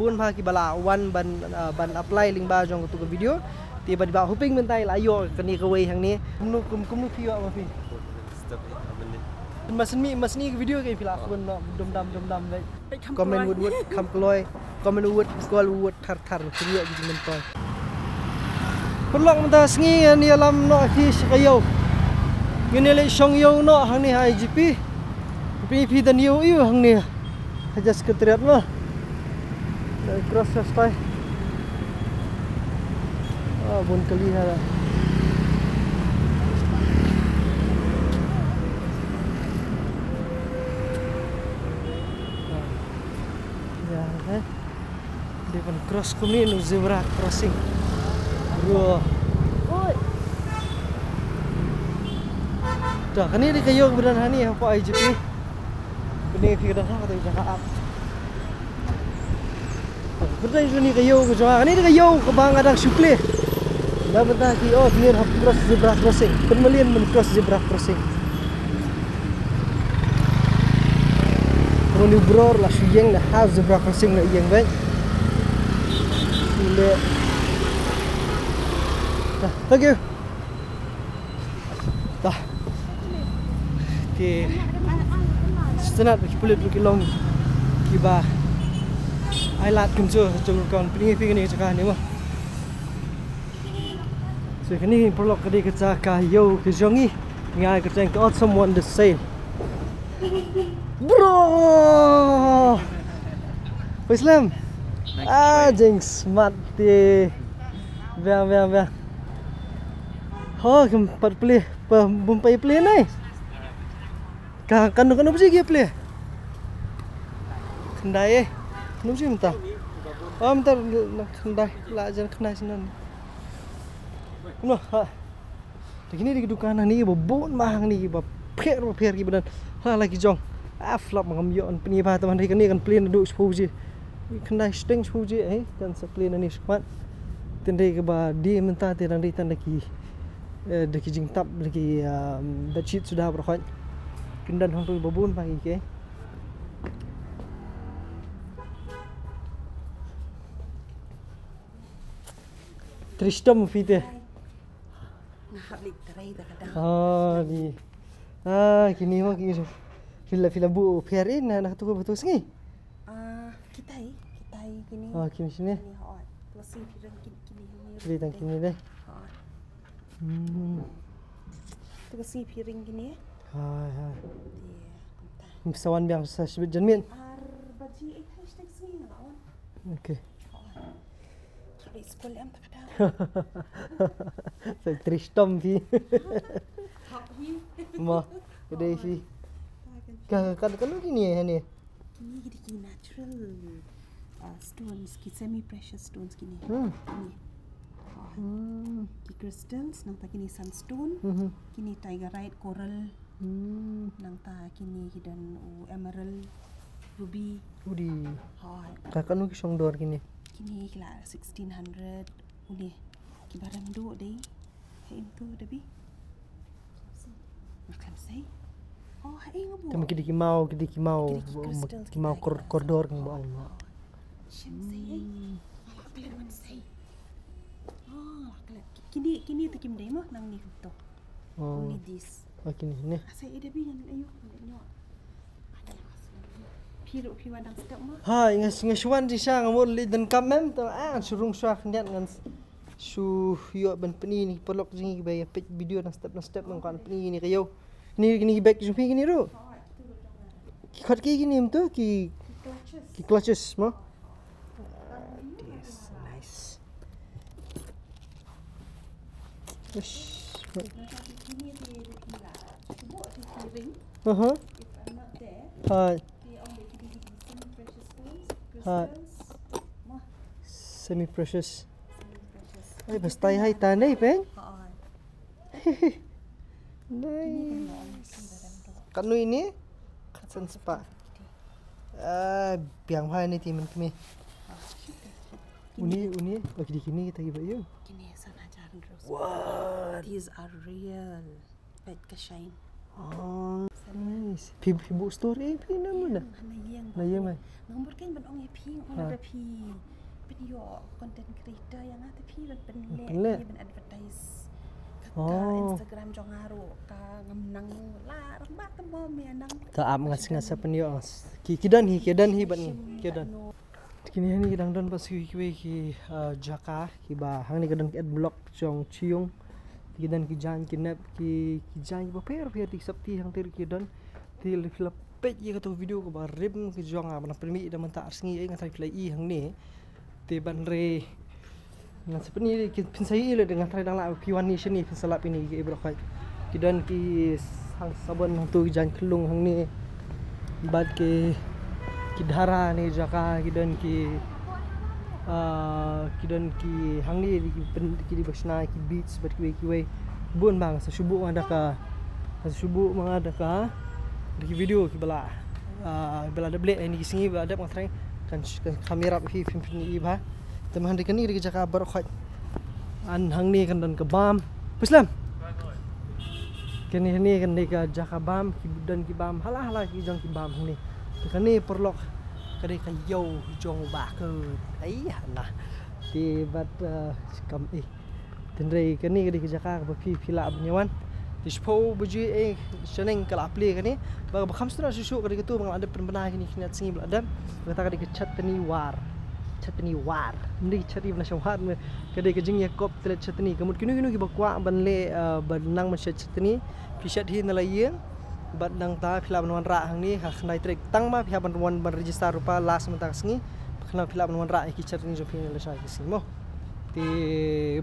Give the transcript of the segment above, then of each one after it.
bun pha ki bala wan ban apply ling ba jong tu video ti ba ba hoping mentai la yo kani ka wei hang ni kum fi wa ma fi masni video ke fila bun dum dam dai comment wood kam kloi comment wood skol wood thar kriya gi mentoy pulok menta sngi ni alam no fi shkayo ngene le shong yo no hang ni IGP fi dan yo hang ni haja sekretariat no cross stay bun kali ha ya depan cross kumi no zebra crossing bro oi dah kan ini kayo beran hani apa IGP ini fikir dah kata jahat betul ini kayo ke jawa ini kayo ke bang ada sukle dah betul ki oh near cross zebra crossing penmelian men cross zebra crossing Roni bror la suyeng la house zebra crossing la yeng baik sile dah thank you dah ki senat pulit long kiba ai lat kunjo jong kon pling fi ni chaka ni mo so kini prolog kadi ka ka yo ke jongi ngai ka teng to someone the same bro Islam jeng smart ti bang ho kem pat play bumpai play nai ka kan sih dia play kendai Nung sih minta. Oh minta kendai lah jangan kendai sinan. Noh, begini di kedukaan ni bobon mahang ni bab per ki badan. Ha lagi jong. Flop mangam yon peni ba teman ni kan plane duk sepuji. Kendai steng sepuji dan seplane ni squat. Tendai ke ba dia minta terang di tanda ki deki jing tap lagi that sheet sudah berkhot. Kendan hang tu bobon pagi ke. Tristam fite. Ni. Kini mah kini. Fila bu perin nak tu betul sengi. Kita kini. Kini sini. Masih kini. Lihat kini deh. Tu kasi piring kini. Hai. Misawan biang sa sebut janmin. Baji hashtag sengi lawan. Okay. Sekolah yang tak ada. Saya Tristam fi. Ma, kedai fi. Kan gini ni. Kini natural stones, semi precious stones kini. Ki crystals nang ta kini sunstone, kini tigerite coral. Nang ta kini dan emerald, ruby. Udi. Kakak ki song dor kini. Kini kila 1600 uni kibaran do deh hai tu debi macam sai hai ngabu Tapi kidi mau koridor ng baon mo sai kalian sai kini tu kim demo nang ni to only this kini ni sai debi ngan ayo Piro wadang step mo. Ngasuan di siya ngamul dan kamem to surung swak niat ngan su yo ban peni ni pelok jingi bay video na step nang kan peni ni kayo. Ni back jumpi gini ro. Khat ki gini mto ki clutches mo. This nice. Semi precious. Basta hai tanay pen. Nice. Kanu ini katsan spa. Biang hai ni timan kami. Uni bagi di kini kita giba yo. Kini sana jalan terus. What? These are real. Pet ka shine. nice pi bu story pi nama dah na ye mai nombor kan ban ong pi ong ada pi video content creator yang ada pi ban le ban advertise Instagram jong aru ka ngamnang la rembat temo mi anang ta am ngas penyo kidan hi ban ni kidan kini ni kadang don pas ki jaka ki ba hang ni kadang ad block jong chiung kidan ki jan kinap ki jan ba per ti sabti hang tir kidan til filap pet ye ka video ko ba rim ki jong a ban premi da man ta arsingi ngai thai play i hang ni te ban re ngan sepeni ki pinsai le dengan trai dang la P1 nation ni pinsalap ini ki bro khai kidan ki sang sabon hang tu jan kelung hang ni bad ke kidhara ni jaka kidan ki hang ni ki di basna ki beats bad ki we bun bang sa subu ada ka di video ki bala da blek ni singi ada bang trai kan kamera hi film ni ba teman di kini di jaka bar khaj an hang ni kan dan ke bam Islam kini kan di ke jaka bam ki dan ki bam hala ki jong ki bam hang ni kini perlok kade ka yo jong ba ke ai nah di bat kam tendre kini di ke jaka ba pila abnyawan di spo buji seneng kala apli kani ba khamstra susu kade tu bang ada penbenah kini kini singi beladam kata kade ke chat ni war ni chati bna shawhat me kade ke jing yakop tele chatni kamut kinu ki bakwa banle banang masjid chatni pishat hi nalaye bad nang ta phila banwan ra hang ni ha khnai trek tang ma phia banwan ban register rupa las mata sngi khna phila banwan ra ki chatni jo phin la sha ki simo ti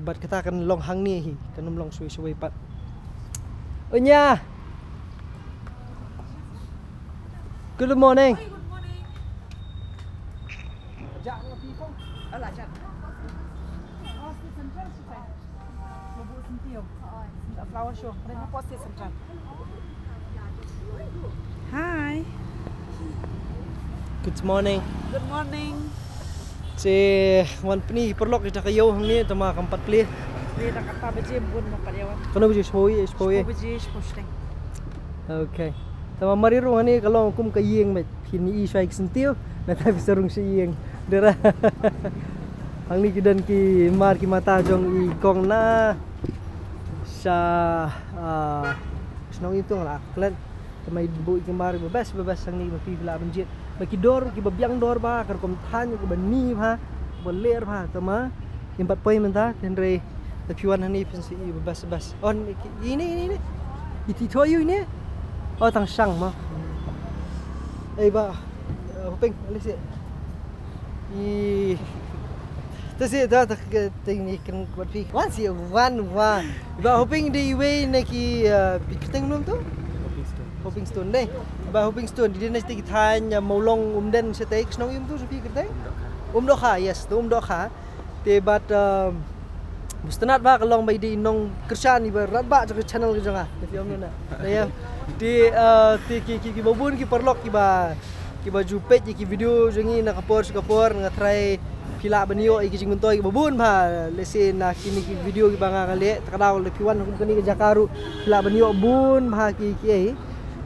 bad kata kan long hang ni hi kanum long suai pat onya good morning Alah chat. Central sih. Mau sentiu. Flower show. Mereka post di Central. Hi. Good morning. Good morning. Si wan pni perlok kita kayo hang ni tama kampat pli. Ni nak apa baje bun mapat yawan. Kono biji spoi. Baje sposteng. Okay. Tama mariru hani kalau kum kayeng met kini i swai sentiu na ta bisarung si yeng. Dera hang ni kidan ki mar ki mata jong i kong na sa snong itu lah klan tamai bu ki mar bebas hang ni fi la banjit baki dor ki babyang dor ba kar kom than ki bani ba boler ba tama impat poi menta tenre tapiwan hang ni pensi bebas on ini iti toyu ini oh tang sang ma ba hoping alisi Tasi dah teknik kan buat pi. One. Ba hoping di way neki piketeng num tu. Hoping stone deh. Ba hoping stone di dina stik than maulong umden setek snong yum tu sepi keteng. Dok ha yes, dok ha. Te bat mustanat ba kalong bai di nong kersan ni rat ba jang channel ke jang ah. Tapi om na. Ya. Di ki babun ki perlok ki ba jupet ki video jangi nak kapor ngatrai pila banio iki jing untoi babun ba lesi na kini ki video ki banga ngale takadaw le piwan hukum kani ke jakaru pila banio bun ba ki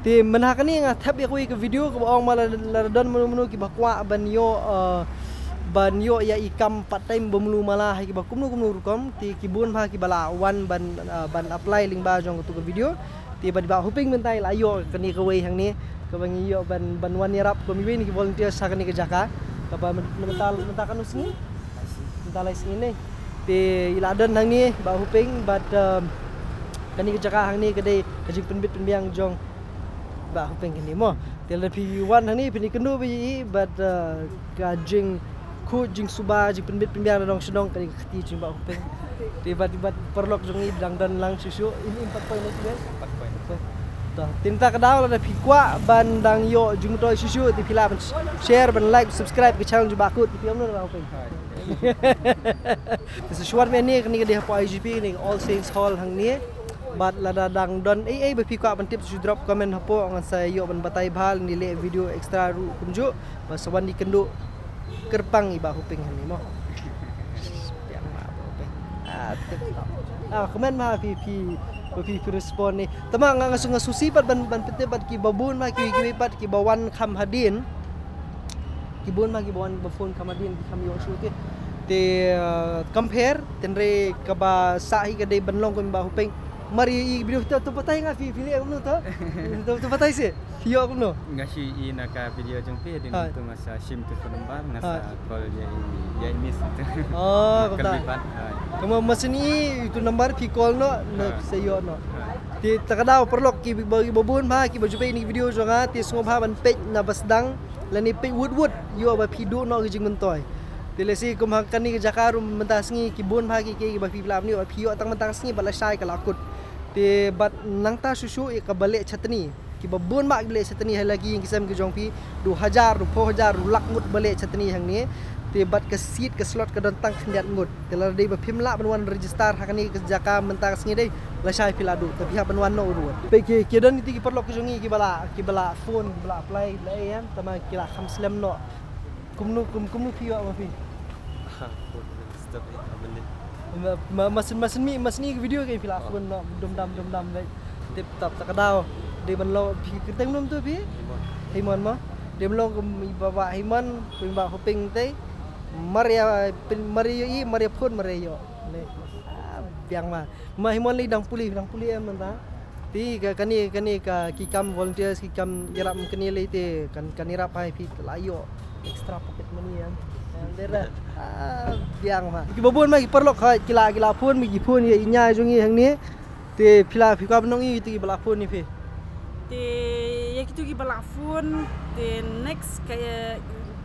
ti menah kani ngathap ya ki video ko ong mala ladon menu ki bakwa banio ya ikam part time bomlu mala ki bakumnu rukom ti ki bun ba ki bala wan ban apply ling ba jong tu ke video ti ba hoping mentai layo kani ke wei hang ni ke bangi yo ban wan yarap ko mi ni ki volunteer sa kani ke jaka ka ba mentakan usni mentalai sini ti iladan hang ni ba hoping but kani ke jaka hang ni ke dei kajing penbiang jong ba hoping kani mo ti lebih wan hang ni pini kendu bi but kajing ku jing suba jing penbiang dong sedong kani khati jing ba hoping tiba-tiba perlok jong i dang dan lang susu ini 4 poin lagi guys 4 poin tinta kadaw la pikwa bandang yo jung toy susu ti pila share ban like subscribe ke channel juba aku ti piom no ba open this is short man ni kani dia po IGP ni All Saints Hall hang ni bat la dadang don ba pikwa ban tips drop comment hapo ngan saya yo ban batai bhal ni le video extra ru kunju basawan di kendu kerpang iba huping ni mo piang ma ba open comment ma pi Bapi respon ni. Tama nga ngasusi pat ban pete pat ki babun ma ki pat ki bawan kham hadin. Ki bun ma ki bawan bafon kham hadin ki kham yo shu te compare tenre ka ba sahi ka dei banlong ko ba hupeng mari i video tu patai nga fili aku tu tu patai se yo aku no ngasi i naka video jongpe din tu masa sim tu penembang ngasa call ya miss tu oh kata kamu masini itu nomor pi call no se yo no ti takadao perlok ki bagi babun ma ki baju pe ni video jonga ti sungo ba ban page na basdang lani pe wood yo ba pi do no jing mentoy Tilesi kumhakan ni Jakarum mentas ngi kibun bagi ke bagi pelam ni pio tang mentang ngi balasai kalakut te bat nangta susu ka balik chatni ki babun mak balik chatni hai lagi yang kisam ke jongpi 2000 lakmut balik chatni hang ni te bat ke seat ke slot ke dantang khendiat ngut telar dei ba phimla banwan register hakani ke Jaka mentang ngi dei lasai piladu tapi ha banwan no urut pe ke dan ti ki perlok ke jongi ki bala phone bala apply lai ya tama kila kham slam no kumnu pio apa pi masin ni video ke pila phone no dum dam lai tip tap takadao de ban lo pi keteng nom tu pi himon ma dem lo kum baba himon pimba hoping te maria phone maria le biang ma himon li dang puli em ta ti kani ka kikam volunteers kikam yarap kani le te kan kanira pai pi layo extra pocket money yan dera biang ma ki babon ma ki perlok kila phone mi ki phone ye inya jongi hang ni te pila phi ka benong i ti bala phone ni phi te ya kitu ki bala phone te next kaya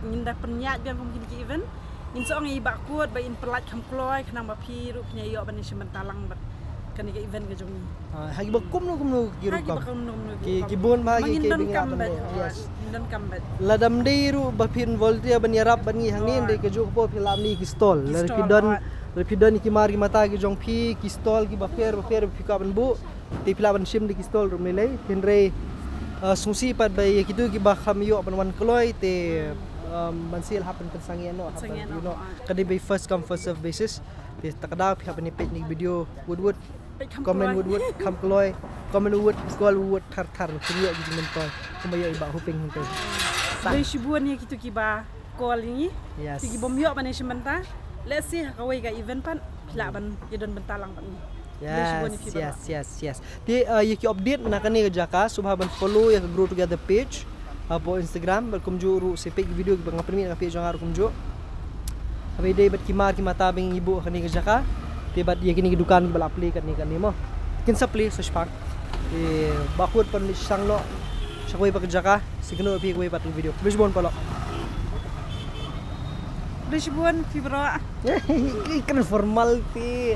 nginda penyak biang kom ki event in song i bakut ba in pelat kham kloi khnang ba phi ru knya yo ban semen-talang ba kan ke event ke jongi hagi bakum no ki ru ki bon ma ki ke binga yes dan kambat ladam deiru bapin voltia ban yarap ban ngi hangin de ke jok po filam ni ki stall repidon ki mar ki mata ki jong phi ki stall ki bafer phi ka ban bu te filam sim de ki stall rum lei tenre susi pat bai ki tu ki ba kham yo ban wan kloi te mansil happen kan sangian no happen you know kadi by first come first serve basis te takada phi happen ni page ni video wood comment wood kam kloi comment wood call wood thar kriya gi mentoy kumaya iba huping hunte dei shibuan ni kitu ki ba call ni yes ti bom yo ban sementa let's see kawai ga event pan pila ban yedon bentalang pan ni yes ti ki update menakani ke Jaka subha ban follow ya grow together page apo Instagram berkumju ru se page video bang permi ka page ngar kumju abai dei bat kimar ki mata bing ibu kani ke Jaka te bat ye kini dukan bala play kan ni mo kin sa play so spark te bakut pan sang lo sa koy pak Jaka signo pi koy pat video bisbon palo bisbon fibro kan formal ti